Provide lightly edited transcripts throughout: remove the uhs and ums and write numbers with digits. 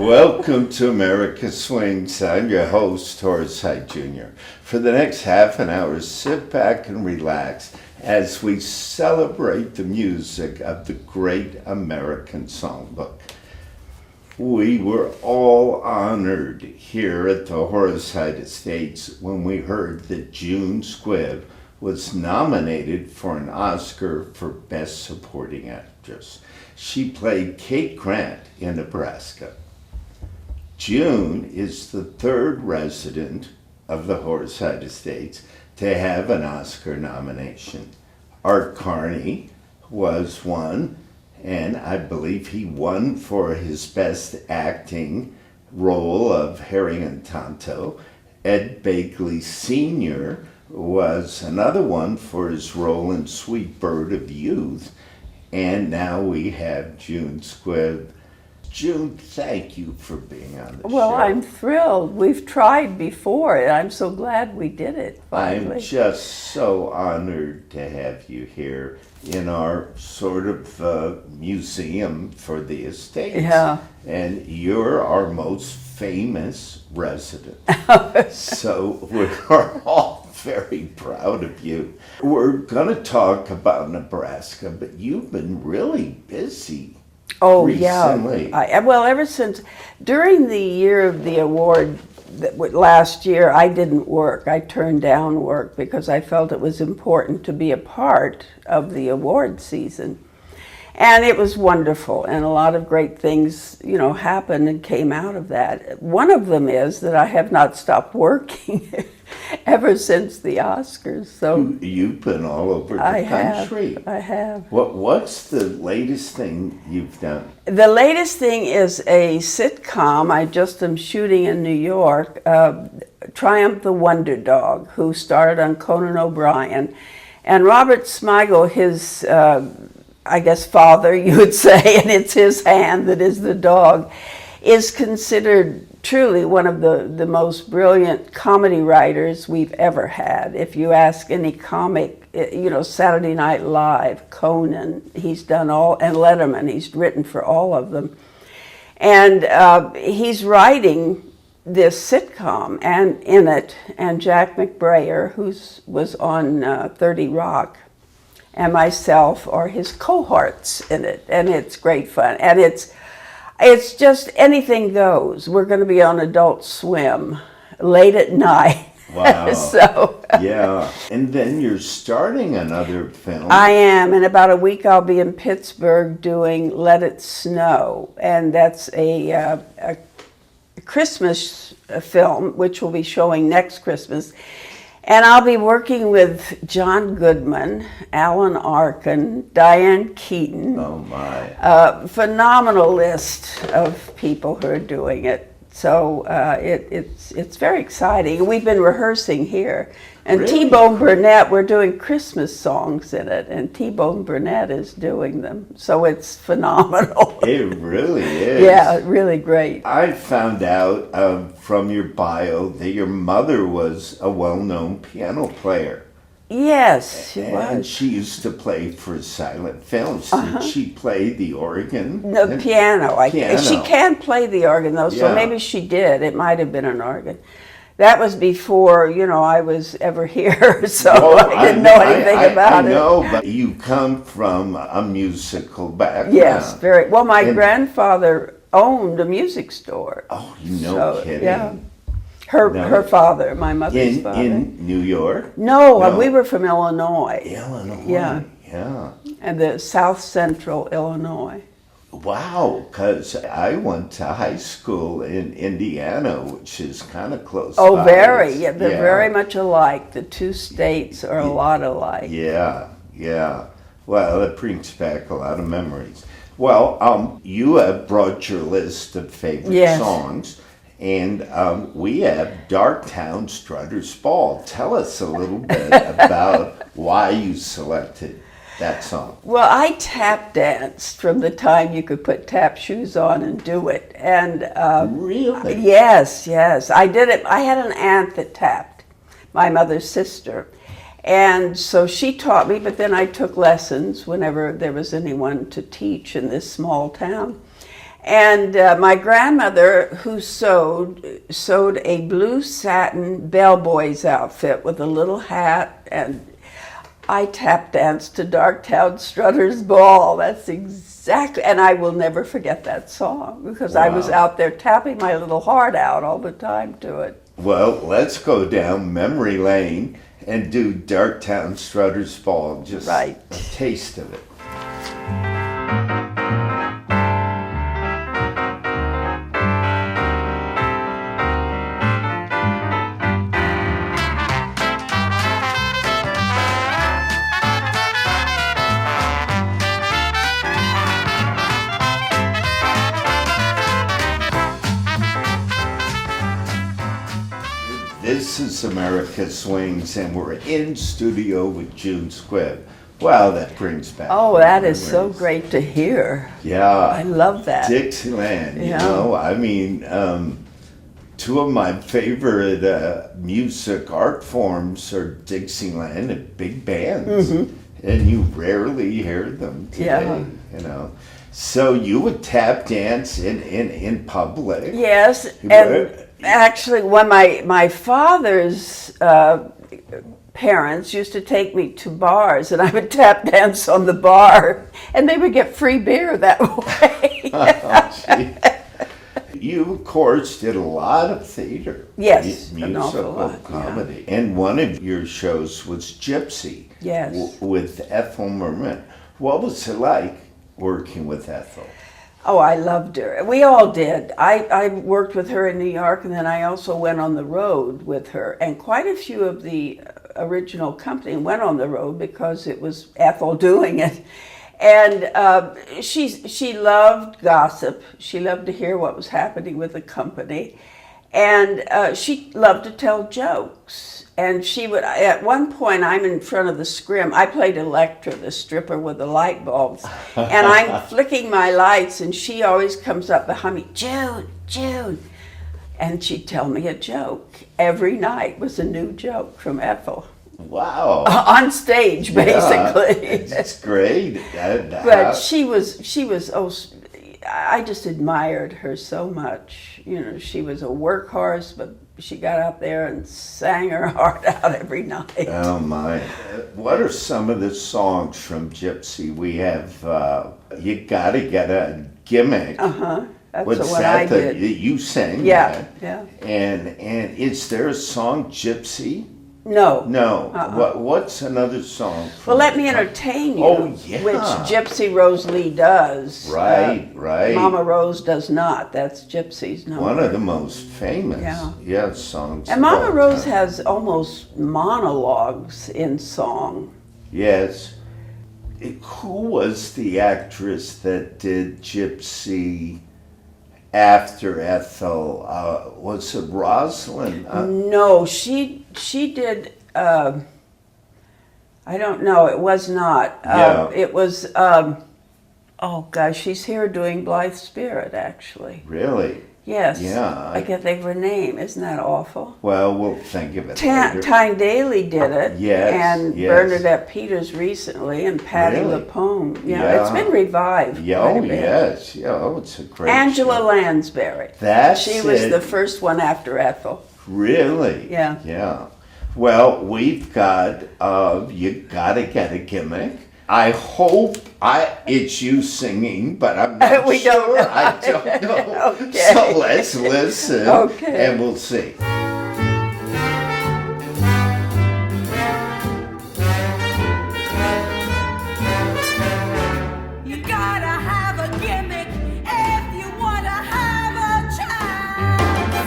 Welcome to America Swings. I'm your host, Horace Heidt Jr. For the next half an hour, sit back and relax as we celebrate the music of the great American songbook. We were all honored here at the Horace Heidt Estates when we heard that June Squibb was nominated for an Oscar for Best Supporting Actress. She played Kate Grant in Nebraska. June is the third resident of the Horace Heidt Estates to have an Oscar nomination. Art Carney was one, and I believe he won for his best acting role of Harry and Tonto. Ed Begley Sr. was another one for his role in Sweet Bird of Youth. And now we have June Squibb. June, thank you for being on the show. Well, I'm thrilled. We've tried before, and I'm so glad we did it finally. I'm just so honored to have you here in our sort of museum for the estates. Yeah. And you're our most famous resident. So we're all very proud of you. We're going to talk about Nebraska, but you've been really busy. Oh, recently. Yeah. Well, ever since, during the year of the award, last year, I didn't work. I turned down work because I felt it was important to be a part of the award season. And it was wonderful, and a lot of great things, happened and came out of that. One of them is that I have not stopped working ever since the Oscars. So you've been all over the country. I have. What's the latest thing you've done? The latest thing is a sitcom I just am shooting in New York, Triumph the Wonder Dog, who starred on Conan O'Brien. And Robert Smigel, his father, you would say, and it's his hand that is the dog, is considered truly one of the most brilliant comedy writers we've ever had. If you ask any comic, Saturday Night Live, Conan, he's done all, and Letterman, he's written for all of them. And he's writing this sitcom, and in it, and Jack McBrayer, who was on 30 Rock, and myself are his cohorts in it, and it's great fun. And it's just anything goes. We're going to be on Adult Swim late at night. Wow. So yeah. And then you're starting another film. I am. In about a week, I'll be in Pittsburgh doing Let It Snow, and that's a Christmas film, which will be showing next Christmas. And I'll be working with John Goodman, Alan Arkin, Diane Keaton. Oh my! Phenomenal list of people who are doing it. So it's very exciting. We've been rehearsing here, and Really? T-Bone Burnett. We're doing Christmas songs in it, and T-Bone Burnett is doing them. So it's phenomenal. It really is. Yeah, really great. I found out from your bio that your mother was a well-known piano player. Yes, she And was. she used to play for silent films. Did she play the organ? The piano. Piano. She can't play the organ, though, so Yeah. maybe she did. It might have been an organ. That was before, I was ever here, so I didn't know anything about it. I know, but you come from a musical background. Yes, very. Well, my grandfather owned a music store. Oh, no kidding. Yeah. Her father, my mother's father. In New York? No, we were from Illinois. Illinois. Yeah. Yeah. And the South Central Illinois. Wow, because I went to high school in Indiana, which is kind of close Oh, by. very. Yeah, they're very much alike. The two states are a lot alike. Yeah, yeah. Well, that brings back a lot of memories. Well, you have brought your list of favorite songs, and we have Darktown Strutter's Ball. Tell us a little bit about why you selected that song. Well, I tap danced from the time you could put tap shoes on and do it. And Really? Yes. I did it. I had an aunt that tapped, my mother's sister. And so she taught me, but then I took lessons whenever there was anyone to teach in this small town. And my grandmother, who sewed a blue satin bellboy's outfit with a little hat, and I tap danced to Darktown Strutter's Ball. That's exactly, and I will never forget that song because I was out there tapping my little heart out all the time to it. Well, let's go down memory lane and do Darktown Strutter's Ball, just Right. a taste of it. This is America Swings, and we're in studio with June Squibb. Wow, that brings back. Oh, that is so memories. great to hear. Yeah. I love that. Dixieland, you Yeah. know, I mean, two of my favorite music art forms are Dixieland and big bands, and you rarely hear them today, Yeah. you know. So you would tap dance in public. Yes, You and were- actually, when my father's parents used to take me to bars, and I would tap dance on the bar, and they would get free beer that way. Oh, gee. You, of course, did a lot of theater. Yes, an musical awful lot, yeah. comedy. And one of your shows was Gypsy. Yes. With Ethyl Merman. What was it like working with Ethyl? Oh, I loved her. We all did. I worked with her in New York, and then I also went on the road with her. And quite a few of the original company went on the road because it was Ethel doing it. And she loved gossip. She loved to hear what was happening with the company. And she loved to tell jokes. And she would, at one point, I'm in front of the scrim. I played Electra, the stripper with the light bulbs. And I'm flicking my lights, and she always comes up behind me, June, June. And she'd tell me a joke. Every night was a new joke from Ethel. Wow. On stage, basically. Yeah, it's great. But she was, oh, I just admired her so much. You know, she was a workhorse, but she got out there and sang her heart out every night. Oh my. What are some of the songs from Gypsy? We have You Gotta Get a Gimmick. That's What's the one that I did. You sang Yeah, that? yeah. And is there a song Gypsy? No. No. What's another song? Well, let me entertain you. Oh, yeah. Which Gypsy Rose Lee does. Right. Mama Rose does not. That's Gypsy's number. One of the most famous songs. And of Mama all Rose time. has almost monologues in song. Yes. Who was the actress that did Gypsy after Ethel? Was it Rosalind? No, she did. I don't know. It was not. Yeah. It was. Oh gosh, she's here doing Blithe Spirit actually. Really? Yes. Yeah. I can't think of her name. Isn't that awful? Well, we'll think of it later. Tyne Daly did it. Yes, And yes. Bernadette Peters recently, and Patti Really? LuPone. Yeah. It's been revived. Yeah, quite a oh, bit. yes. Yeah, oh, it's a great Angela show. Lansbury. That's She was it. the first one after Ethel. Really? Yeah. Yeah. Well, we've got You Gotta Get a Gimmick. I hope it's you singing, but I'm not We sure. don't know. I don't know. Okay. So let's listen, Okay. and we'll see. You gotta have a gimmick if you wanna have a chance.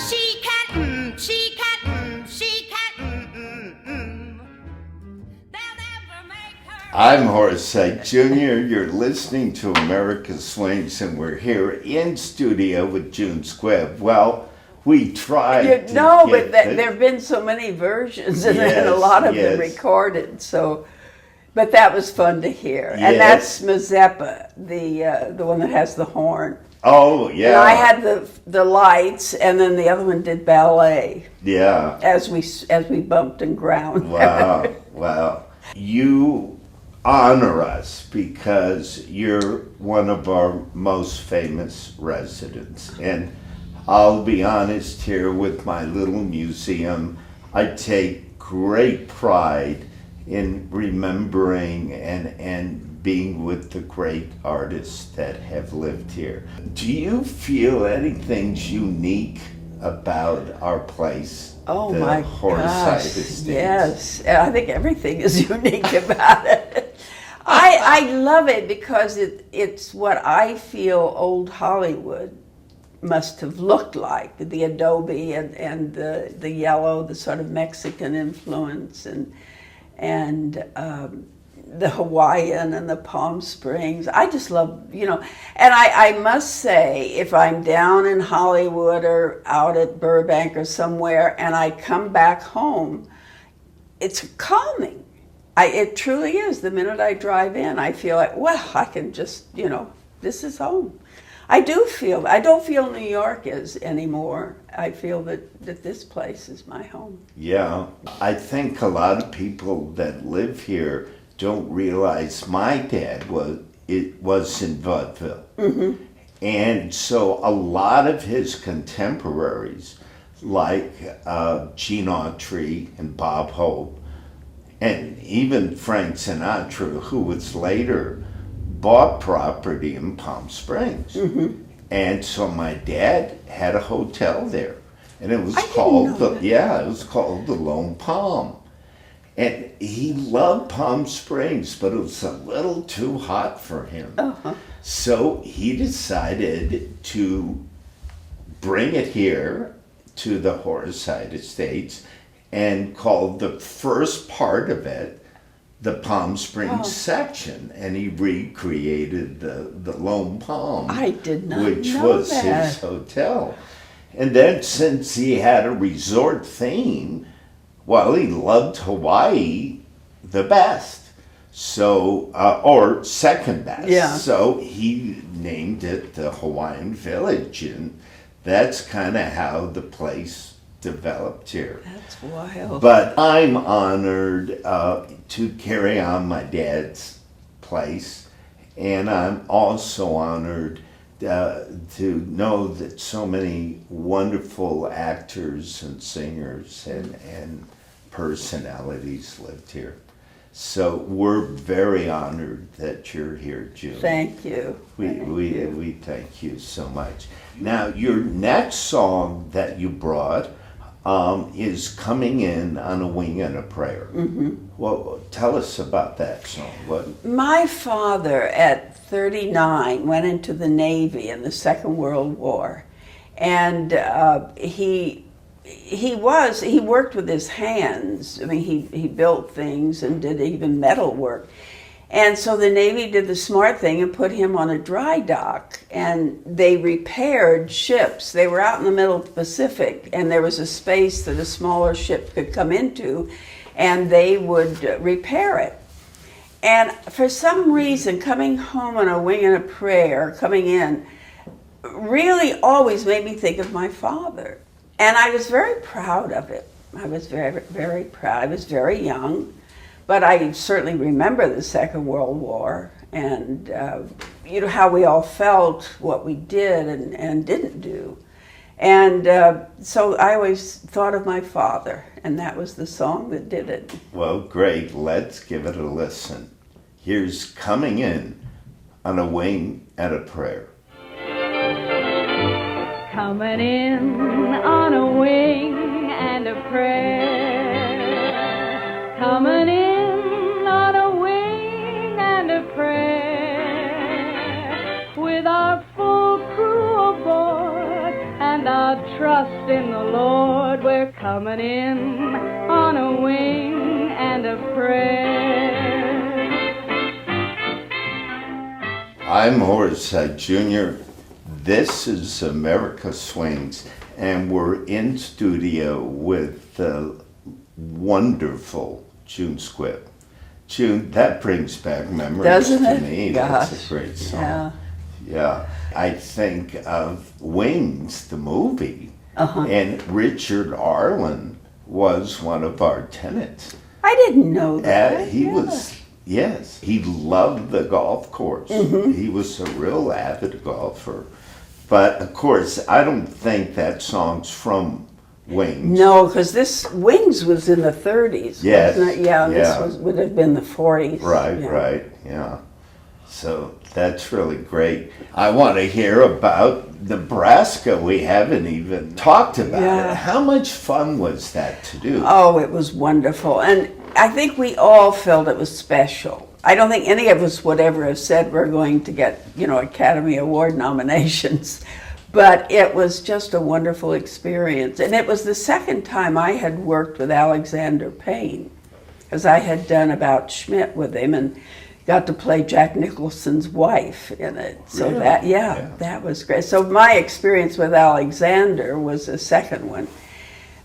She can, she can, she can, They'll never make her. I'm Horace Heidt Jr. You're listening to America Swings, and we're here in studio with June Squibb. Well, we tried to No, get but the- there have been so many versions, and Yes, a lot of them yes. recorded. So, but that was fun to hear. Yes. And that's Mazeppa, the one that has the horn. Oh, yeah. And I had the lights, and then the other one did ballet Yeah. as we bumped and ground. Wow. Wow. You honor us because you're one of our most famous residents. And I'll be honest here with my little museum, I take great pride in remembering and being with the great artists that have lived here. Do you feel anything's unique about our place? Oh the my Horace Heidt gosh, Estates? yes. I think everything is unique about it. I love it because it's what I feel old Hollywood must have looked like, the adobe and the yellow, the sort of Mexican influence, and the Hawaiian and the Palm Springs. I just love, and I must say, if I'm down in Hollywood or out at Burbank or somewhere and I come back home, it's calming. It truly is. The minute I drive in, I feel like, well, I can just, this is home. I don't feel New York is anymore. I feel that this place is my home. Yeah, I think a lot of people that live here don't realize my dad was in vaudeville. Mm-hmm. And so a lot of his contemporaries, like Gene Autry and Bob Hope, and even Frank Sinatra, who was later bought property in Palm Springs. Mm-hmm. And so my dad had a hotel there. And it was called the Lone Palm. And he loved Palm Springs, but it was a little too hot for him. Uh-huh. So he decided to bring it here to the Horace Heidt Estates and called the first part of it the Palm Springs section, and he recreated the Lone Palm. I did not which know was that. his hotel. And then since he had a resort theme, well, he loved Hawaii the best. So, or second best. Yeah. So he named it the Hawaiian Village, and that's kind of how the place developed here. That's wild. But I'm honored to carry on my dad's place, and I'm also honored to know that so many wonderful actors and singers and personalities lived here. So we're very honored that you're here, June. Thank you. We thank you so much. Now, your next song that you brought is Coming In on a Wing and a Prayer. Mm-hmm. Well, tell us about that song. What? My father, at 39, went into the Navy in the Second World War, and he worked with his hands. I mean, he built things and did even metal work. And so the Navy did the smart thing and put him on a dry dock, and they repaired ships. They were out in the middle of the Pacific, and there was a space that a smaller ship could come into, and they would repair it. And for some reason, coming home on a wing and a prayer, coming in, really always made me think of my father. And I was very proud of it. I was very, very proud. I was very young. But I certainly remember the Second World War and how we all felt, what we did and didn't do. And so I always thought of my father, and that was the song that did it. Well, great. Let's give it a listen. Here's Coming In on a Wing and a Prayer. Coming in on a wing and a prayer. Coming in on a wing and a prayer. With our full crew aboard and our trust in the Lord, we're coming in on a wing and a prayer. I'm Horace Heidt Jr. This is America Swings, and we're in studio with the wonderful June Squibb. June, that brings back memories Doesn't to it? me. Gosh. That's a great song. Yeah. Yeah. I think of Wings, the movie, Uh-huh. and Richard Arlen was one of our tenants. I didn't know that. He Yeah. was Yes, he loved the golf course. He was a real avid golfer. But of course, I don't think that song's from Wings. No, because this Wings was in the 30s. Yes, Wasn't it? Yeah, yeah. would have been the 40s. Right, yeah. right, yeah. So that's really great. I want to hear about Nebraska. We haven't even talked about Yeah. it. How much fun was that to do? Oh, it was wonderful. And I think we all felt it was special. I don't think any of us would ever have said we're going to get, Academy Award nominations. But it was just a wonderful experience. And it was the second time I had worked with Alexander Payne, because I had done About Schmidt with him and got to play Jack Nicholson's wife in it. So Really? that was great. So my experience with Alexander was the second one.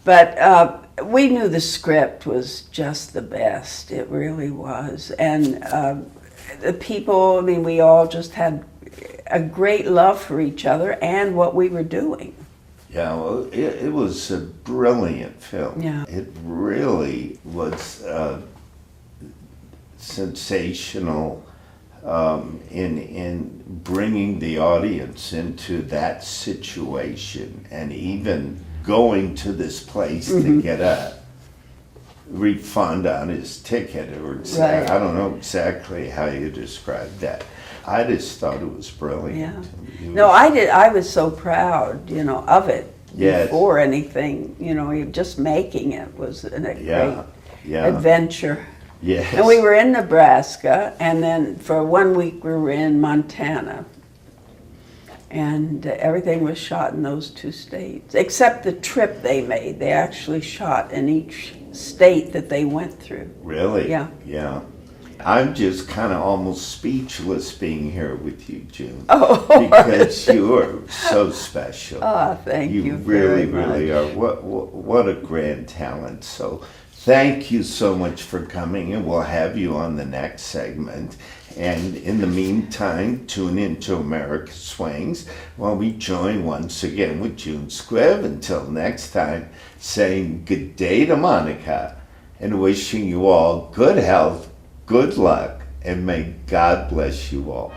But we knew the script was just the best. It really was. And the people, we all just had a great love for each other and what we were doing. Yeah, well, it was a brilliant film. Yeah. It really was sensational in bringing the audience into that situation, and even going to this place to get a refund on his ticket, or Right. I don't know exactly how you describe that. I just thought it was brilliant. Yeah. It No, was- I did. I was so proud, of it. Yes. Before anything, just making it was a great Yeah. adventure. Yes. And we were in Nebraska, and then for 1 week we were in Montana. And everything was shot in those two states, except the trip they made. They actually shot in each state that they went through. Really? Yeah. Yeah. I'm just kind of almost speechless being here with you, June. Oh, because you are so special. oh, thank you really, very really much. are. What a grand talent. So thank you so much for coming, and we'll have you on the next segment. And in the meantime, tune in to America Swings while we join once again with June Squibb. Until next time, saying good day to Monica and wishing you all good health, good luck, and may God bless you all.